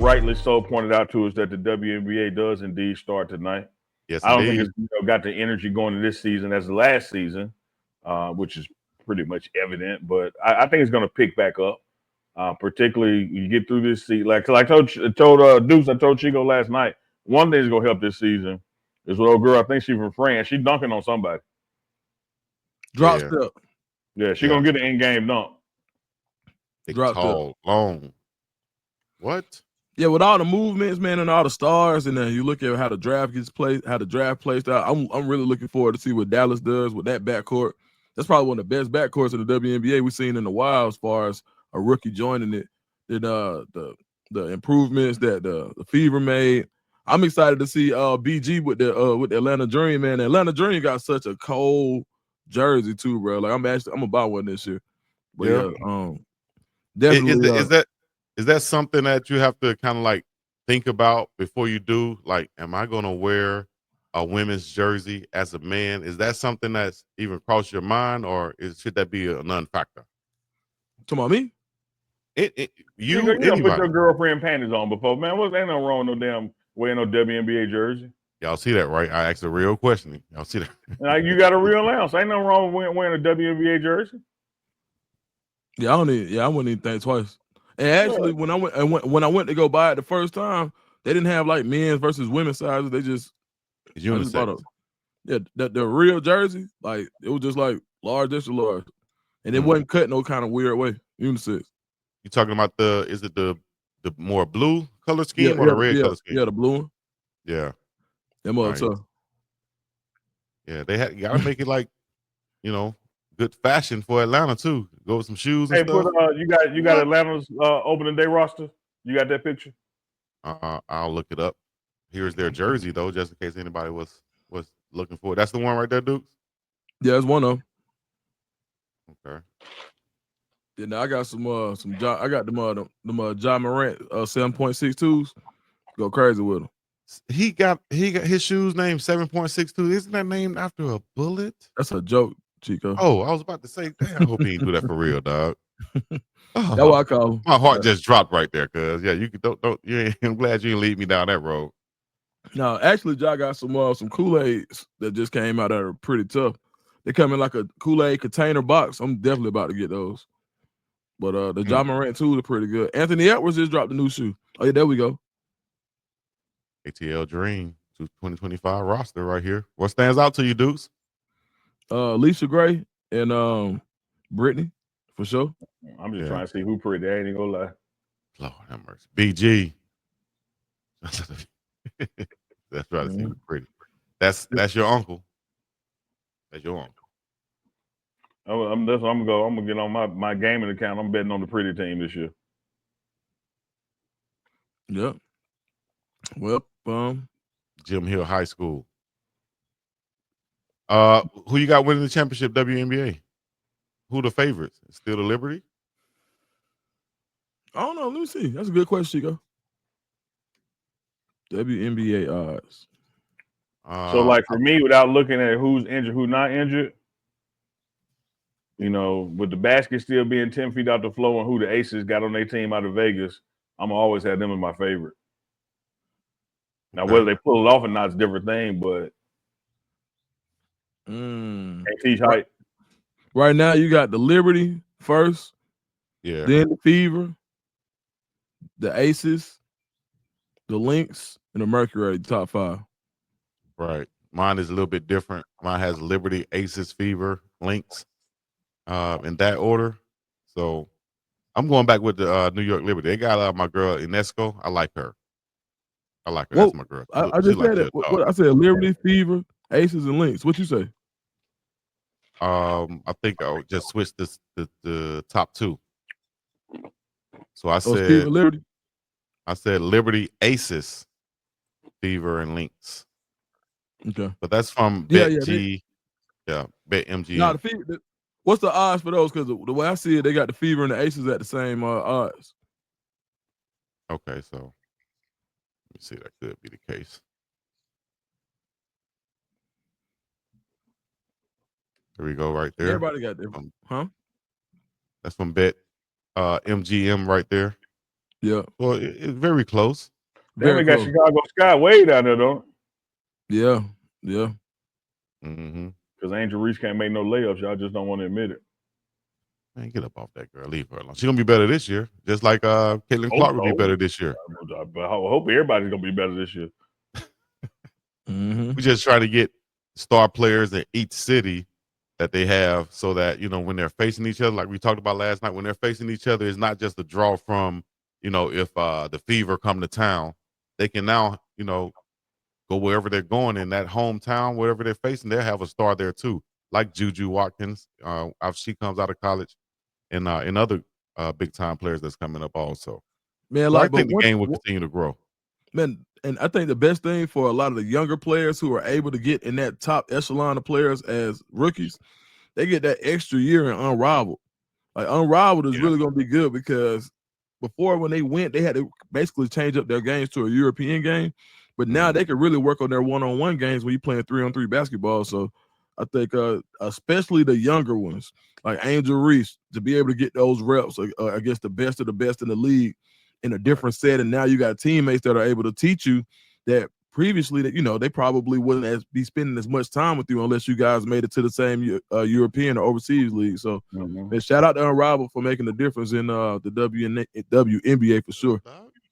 rightly so pointed out to us that the WNBA does indeed start tonight. Yes, I don't think indeed. it's got the energy going to this season as the last season, which is pretty much evident. But I think it's going to pick back up. Particularly, you get through this season. Like I told Deuce, I told Chico last night. One thing that's going to help this season is what old girl. I think she's from France. She's dunking on somebody. Drop Yeah. step. Yeah, she's Yeah. gonna get an in-game dunk. Big, Drop tall, long. What? Yeah, with all the movements, man, and all the stars, and then you look at how the draft gets played, how the draft plays out. I'm really looking forward to see what Dallas does with that backcourt. That's probably one of the best backcourts in the WNBA we've seen in a while, as far as a rookie joining it. Then the improvements that the Fever made. I'm excited to see BG with the Atlanta Dream, man. The Atlanta Dream got such a cold jersey too, bro. Like I'm gonna buy one this year. But yeah, definitely. Is that something that you have to kind of like think about before you do? Like, am I going to wear a women's jersey as a man? Is that something that's even crossed your mind, or should that be a non-factor? Talking about me? You put your girlfriend panties on before, man. Ain't no wrong no damn wearing no WNBA jersey. Y'all see that, right? I asked a real question. Y'all see that? Like you got a real ounce. Ain't no wrong with wearing a WNBA jersey. Yeah, I wouldn't even think twice. And actually, when I went to go buy it the first time, they didn't have like men's versus women's sizes. They just unisex. The real jersey, like it was just like large, extra large, and it wasn't cut no kind of weird way. Unisex. You talking about is it the more blue color scheme or the red color scheme? Yeah, the blue one. Yeah, them right. Yeah, you gotta make it like good fashion for Atlanta too. Go with some shoes and stuff. You got Atlanta's opening day roster. You got that picture? I'll look it up. Here's their jersey though, just in case anybody was looking for it. That's the one right there, Dukes. Yeah, it's one of them. Okay. Yeah, now I got I got them Ja Morant 7.62s. Go crazy with them. He got his shoes named 7.62. Isn't that named after a bullet? That's a joke, Chico. Oh, I was about to say, damn, I hope he didn't do that for real, dog. That's what I call him. My heart just dropped right there, cuz you don't. I'm glad you didn't lead me down that road. No, actually, Ja got some Kool-Aids that just came out that are pretty tough. They come in like a Kool-Aid container box. I'm definitely about to get those. But the Ja Morant too are pretty good. Anthony Edwards just dropped a new shoe. Oh yeah, there we go. ATL Dream 2025 roster right here. What stands out to you, Dukes? Lisa Gray and Brittany, for sure. I'm just trying to see who pretty. I ain't gonna lie. Lord have mercy. BG. That's right. See who's pretty. That's your uncle. That's your uncle. That's what I'm gonna go. I'm gonna get on my gaming account. I'm betting on the pretty team this year. Yep. Well, Jim Hill High School. Who you got winning the championship WNBA? Who the favorites? Still the Liberty? I don't know. Let me see. That's a good question, Chico. WNBA odds. So, like for me, without looking at who's injured, who's not injured, with the basket still being 10 feet out the floor and who the Aces got on their team out of Vegas, I'm always had them as my favorite. Now, whether they pull it off or not is a different thing, but can't teach height. Right now, you got the Liberty first, then the Fever, the Aces, the Lynx, and the Mercury, top 5. Right. Mine is a little bit different. Mine has Liberty, Aces, Fever, Lynx, in that order. So I'm going back with the New York Liberty. They got my girl Inesco. I like her. That's my girl. I just said it. I said Liberty, Fever, Aces, and Lynx. What you say? I think I'll just switch the top 2. So I said Fever, Liberty. I said Liberty, Aces, Fever, and Lynx. Okay, but that's from BetMGM. Nah, the Fever. What's the odds for those? Because the way I see it, they got the Fever and the Aces at the same odds. Okay, so let me see. That could be the case. Here we go, right there. Everybody got different, huh? That's from MGM right there. Yeah, Well, it's very close. Damn, very they got close. Chicago Sky way down there, don't it? Yeah, yeah. Mm-hmm. Because Angel Reese can't make no layups. Y'all just don't want to admit it. Man, get up off that girl. Leave her alone. She's gonna be better this year, just like Caitlin Hope Clark will be so. better this year. But I hope everybody's gonna be better this year. Mm-hmm. We just try to get star players in each city that they have, so that when they're facing each other, like we talked about last night, when they're facing each other, it's not just a draw from if the Fever come to town, they can now go wherever they're going in that hometown, wherever they're facing, they'll have a star there too, like Juju Watkins. She comes out of college, and other big time players that's coming up also. Man, So I like, but think the game will continue to grow. man, and I think the best thing for a lot of the younger players who are able to get in that top echelon of players as rookies, they get that extra year in Unrivaled. Like Unrivaled is Yeah. really going to be good because before when they went, they had to basically change up their games to a European game, but now they can really work on their one-on-one games when you're playing 3-on-3 basketball. So I think especially the younger ones like Angel Reese to be able to get those reps against the best of the best in the league in a different setting. Now you got teammates that are able to teach you that previously that they probably wouldn't be spending as much time with you unless you guys made it to the same European or overseas league. So man, shout out to Unrivaled for making the difference in the WNBA for sure.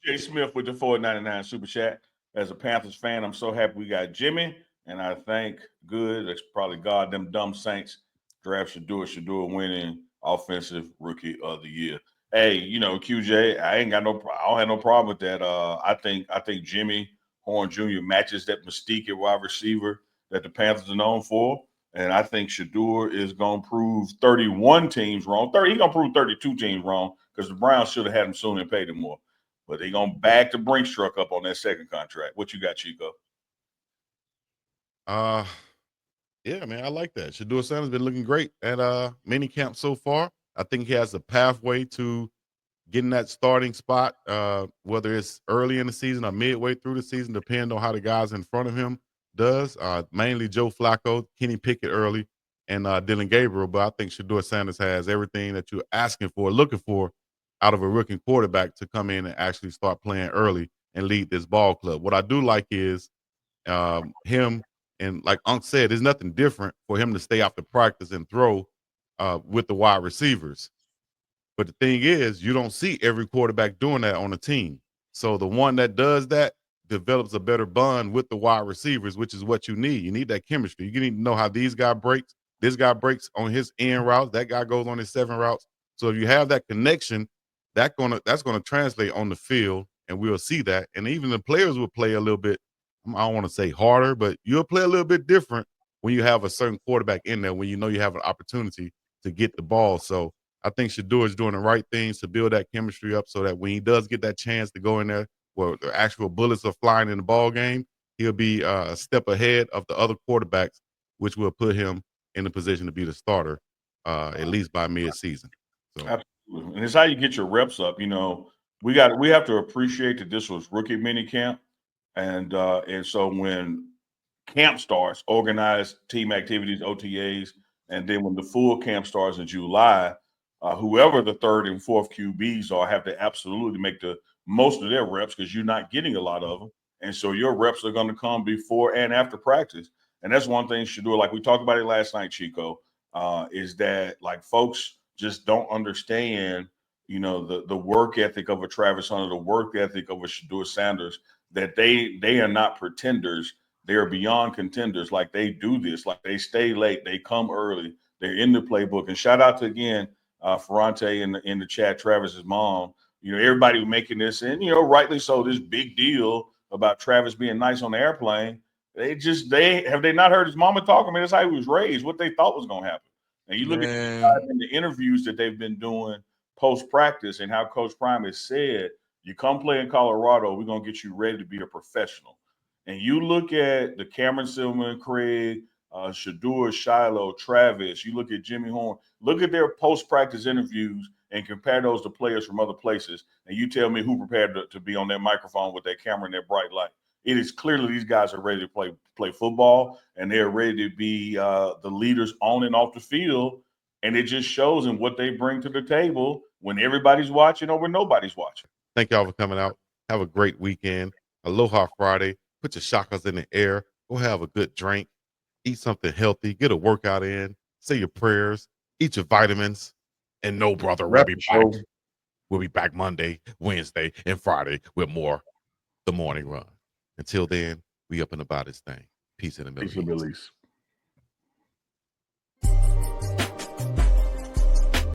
Jay Smith with the $4.99 super chat. As a Panthers fan, I'm so happy we got Jimmy, and I thank good. That's probably God. Them dumb Saints draft should do it. Winning offensive rookie of the year. Hey, QJ, I don't have no problem with that. I think Jimmy Horn Jr. matches that mystique at wide receiver that the Panthers are known for. And I think Shador is going to prove 31 teams wrong. He's going to prove 32 teams wrong because the Browns should have had him sooner and paid him more. But they're going to back the Brinks truck up on that second contract. What you got, Chico? Yeah, man, I like that. Shador Sanders been looking great at mini camp so far. I think he has a pathway to getting that starting spot, whether it's early in the season or midway through the season, depending on how the guys in front of him does. Mainly Joe Flacco, Kenny Pickett early, and Dylan Gabriel. But I think Shador Sanders has everything that you're asking for, looking for out of a rookie quarterback to come in and actually start playing early and lead this ball club. What I do like is him, and like Unc said, there's nothing different for him to stay after practice and throw with the wide receivers. But the thing is, you don't see every quarterback doing that on a team. So the one that does that develops a better bond with the wide receivers, which is what you need. You need that chemistry. You need to know how these guy breaks. This guy breaks on his end routes. That guy goes on his 7 routes. So if you have that connection, that's gonna translate on the field, and we'll see that. And even the players will play a little bit. I don't want to say harder, but you'll play a little bit different when you have a certain quarterback in there. When you know you have an opportunity to get the ball. So I think Shador is doing the right things to build that chemistry up so that when he does get that chance to go in there where the actual bullets are flying in the ball game, he'll be a step ahead of the other quarterbacks, which will put him in the position to be the starter at least by mid-season. So Absolutely. And it's how you get your reps up. We have to appreciate that this was rookie mini camp. And so when camp starts, organized team activities, OTAs, and then when the full camp starts in July, whoever the third and fourth QBs are have to absolutely make the most of their reps because you're not getting a lot of them. And so your reps are going to come before and after practice. And that's one thing Shador, like we talked about it last night, Chico, is that like folks just don't understand, the work ethic of a Travis Hunter, the work ethic of a Shador Sanders, that they are not pretenders. They're beyond contenders. Like they do this, like they stay late, they come early, they're in the playbook. And shout out to again, Ferrante in the chat, Travis's mom. Everybody making this, and rightly so, this big deal about Travis being nice on the airplane. They have they not heard his mama talk? I mean, that's how he was raised, what they thought was gonna happen. And you look at in the interviews that they've been doing post practice and how Coach Prime has said, you come play in Colorado, we're going to get you ready to be a professional. And you look at the Cameron Silverman, Craig, Shador, Shiloh, Travis, you look at Jimmy Horn, look at their post-practice interviews and compare those to players from other places, and you tell me who prepared to be on that microphone with that camera and that bright light. It is clearly these guys are ready to play football, and they're ready to be the leaders on and off the field, and it just shows in what they bring to the table when everybody's watching or when nobody's watching. Thank y'all for coming out. Have a great weekend. Aloha Friday. Put your shakas in the air. Go have a good drink. Eat something healthy. Get a workout in. Say your prayers. Eat your vitamins. And no, brother, we'll Wrap be the back. show. We'll be back Monday, Wednesday, and Friday with more The Morning Run. Until then, we up and about this thing. Peace in the Middle Peace and East. release.